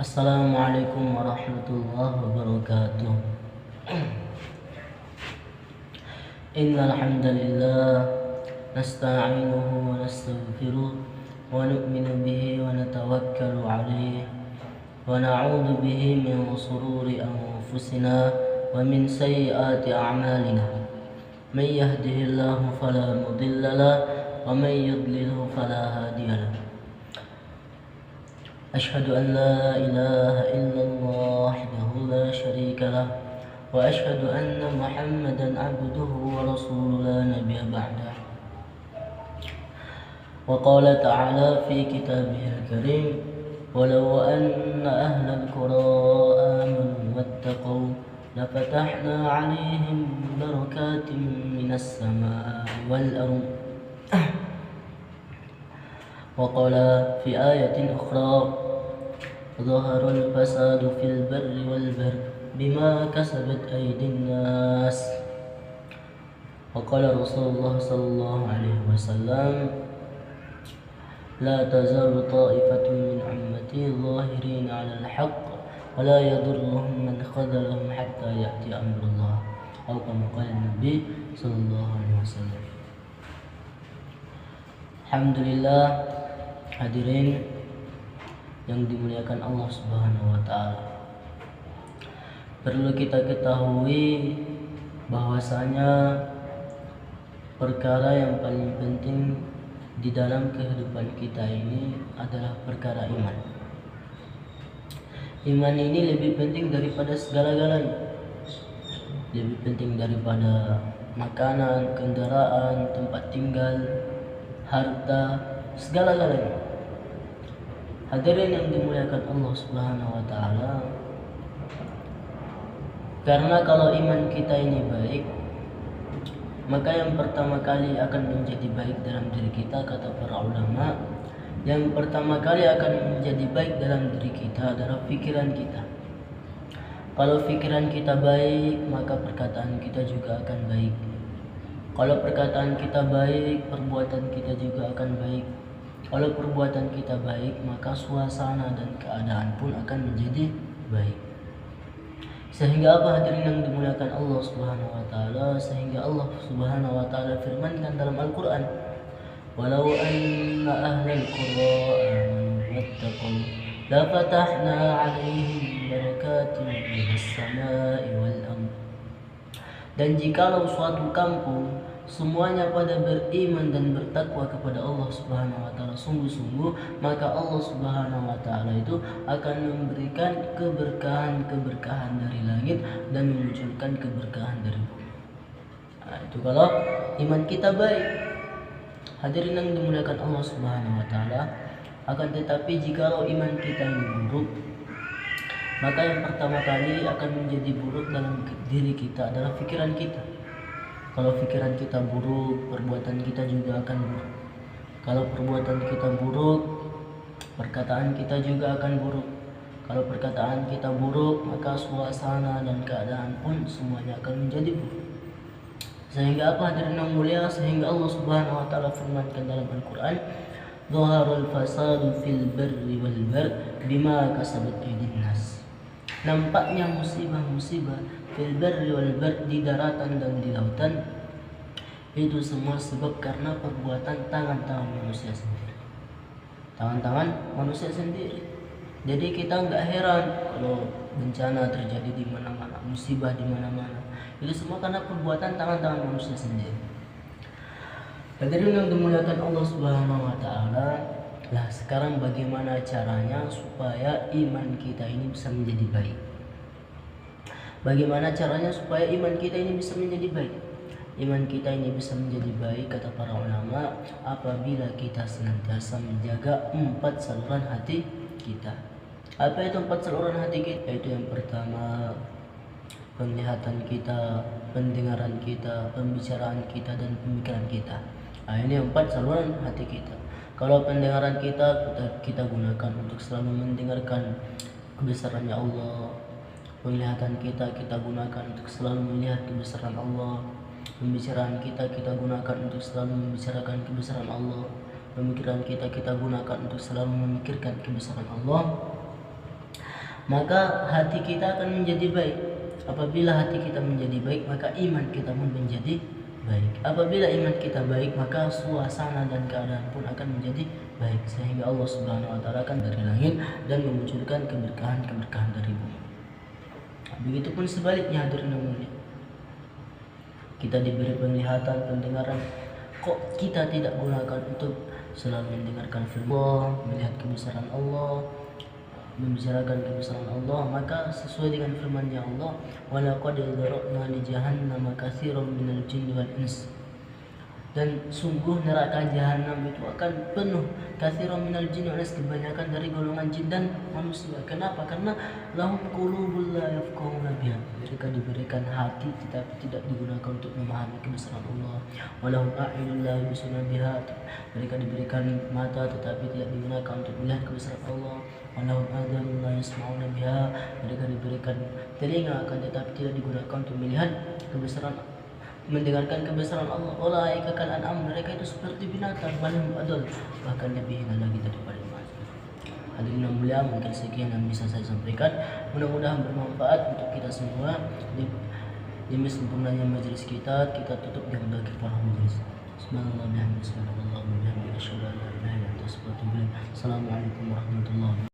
Assalamualaikum warahmatullahi wabarakatuh. Innal hamdalillah nasta'inuhu wa nastaghfiruh wa nu'minu bihi wa natawakkalu 'alaihi wa na'udzu bihi min shururi anfusina wa min sayyiati a'malina. May yahdihillahu fala mudilla lahu wa may yudlilhu fala hadiya lahu. أشهد أن لا إله إلا الله وحده لا شريك له وأشهد أن محمدا عبده ورسوله لا نبي بعده. وقال تعالى في كتابه الكريم ولو أن أهل القرى آمنوا واتقوا لفتحنا عليهم بركات من السماء والأرض. وقال في آية أخرى ظهر الفساد في البر والبحر بما كسبت أيدي الناس. وقال رسول الله صلى الله عليه وسلم لا تزال طائفة من أمتي ظاهرين على الحق ولا يضرهم من خذلهم حتى يأتي أمر الله أو كما قال النبي صلى الله عليه وسلم. Alhamdulillah, hadirin yang dimuliakan Allah Subhanahu wa taala. Perlu kita ketahui bahwasanya perkara yang paling penting di dalam kehidupan kita ini adalah perkara iman. Iman ini lebih penting daripada segala-galanya. Lebih penting daripada makanan, kendaraan, tempat tinggal, harta, segala-galanya. Hadirin yang dimuliakan Allah Subhanahu wa taala, karena kalau iman kita ini baik, maka yang pertama kali akan menjadi baik dalam diri kita, kata para ulama, yang pertama kali akan menjadi baik dalam diri kita adalah pikiran kita. Kalau pikiran kita baik, maka perkataan kita juga akan baik. Kalau perkataan kita baik, perbuatan kita juga akan baik. Kalau perbuatan kita baik, maka suasana dan keadaan pun akan menjadi baik. Sehingga apa, hadirin yang dimuliakan Allah Subhanahu wa taala, sehingga Allah Subhanahu wa taala firmankan dalam Al-Qur'an, "Walau anna ahlal qura amanu wattaqu la fatahna 'alaihim barakatin minas sama'i wal ardh." Dan jikalau suatu kampung semuanya pada beriman dan bertakwa kepada Allah Subhanahu wa taala sungguh-sungguh, maka Allah Subhanahu wa taala itu akan memberikan keberkahan-keberkahan dari langit dan memunculkan keberkahan dari bumi. Nah, itu kalau iman kita baik. Hadirin yang dimuliakan Allah Subhanahu wa taala, akan tetapi jikalau iman kita ini buruk, maka yang pertama kali akan menjadi buruk dalam diri kita adalah pikiran kita. Kalau pikiran kita buruk, perbuatan kita juga akan buruk. Kalau perbuatan kita buruk, perkataan kita juga akan buruk. Kalau perkataan kita buruk, maka suasana dan keadaan pun semuanya akan menjadi buruk. Sehingga apa, hadirin yang mulia, sehingga Allah Subhanahu wa taala firmankan dalam Al-Qur'an, "Dhaharul fasadu fil barri wal bahr bima kasabat aydin nas." Nampaknya musibah-musibah fil barri wal bahr, di daratan dan di lautan, itu semua sebab karena perbuatan tangan-tangan manusia sendiri. Tangan-tangan manusia sendiri. Jadi kita nggak heran kalau bencana terjadi di mana-mana, musibah di mana-mana. Itu semua karena perbuatan tangan-tangan manusia sendiri. Hadirin yang dimuliakan Allah Subhanahu wa taala, lah sekarang bagaimana caranya supaya iman kita ini bisa menjadi baik? Bagaimana caranya supaya iman kita ini bisa menjadi baik? Iman kita ini bisa menjadi baik, kata para ulama, apabila kita senantiasa menjaga 4 saluran hati kita. Apa itu 4 saluran hati kita? Yaitu yang pertama, penglihatan kita, pendengaran kita, pembicaraan kita, dan pemikiran kita. Nah, ini 4 saluran hati kita. Kalau pendengaran kita gunakan untuk selalu mendengarkan kebesarannya Allah. Penglihatan kita gunakan untuk selalu melihat kebesaran Allah. Pembicaraan kita gunakan untuk selalu membicarakan kebesaran Allah. Pemikiran kita gunakan untuk selalu memikirkan kebesaran Allah. maka hati kita akan menjadi baik. Apabila hati kita menjadi baik, maka iman kita pun menjadi baik. Apabila iman kita baik, maka suasana dan keadaan pun akan menjadi baik, sehingga Allah Subhanahu wa taala akan dari langit dan memunculkan keberkahan-keberkahan dari bumi. Begitupun sebaliknya, hadirin yang mulia. Kita diberi penglihatan, pendengaran, kok kita tidak gunakan untuk selalu mendengarkan firman Allah, melihat kebesaran Allah, membicarakan kebesaran Allah? Maka sesuai dengan firman-Nya Allah, walaqad dzara'na li jahannama katsiran minal jinni wal ins, dan sungguh neraka jahanam itu akan penuh katsiran minal jinni wal ins, kebanyakan dari golongan jin dan manusia. Kenapa? Karena lahum qulubul la yafqahuna biha, mereka diberikan hati tetapi tidak digunakan untuk memahami kebesaran Allah. Walahum a'yunun la yubsiruna biha, mereka diberikan mata tetapi tidak digunakan untuk melihat kebesaran Allah. Walahum adhanun la yasma'una biha, mereka diberikan telinga akan tetapi tidak digunakan untuk melihat kebesaran, mendengarkan kebesaran Allah. Ulaika kal an'am, mereka itu seperti binatang, balhum adall, bahkan lebih hina lagi daripada binatang. Hadirin yang mulia, mungkin sekian yang bisa saya sampaikan. Mudah-mudahan bermanfaat untuk kita semua. Demi sempurnanya majelis kita tutup dengan doa kifaraah majelis. Subhanallah bihamdihi, subhanallah bihamdihi, asyhadu an la ilaha illa anta, astaghfiruka wa atubu ilaik. Assalamualaikum warahmatullahi wabarakatuh.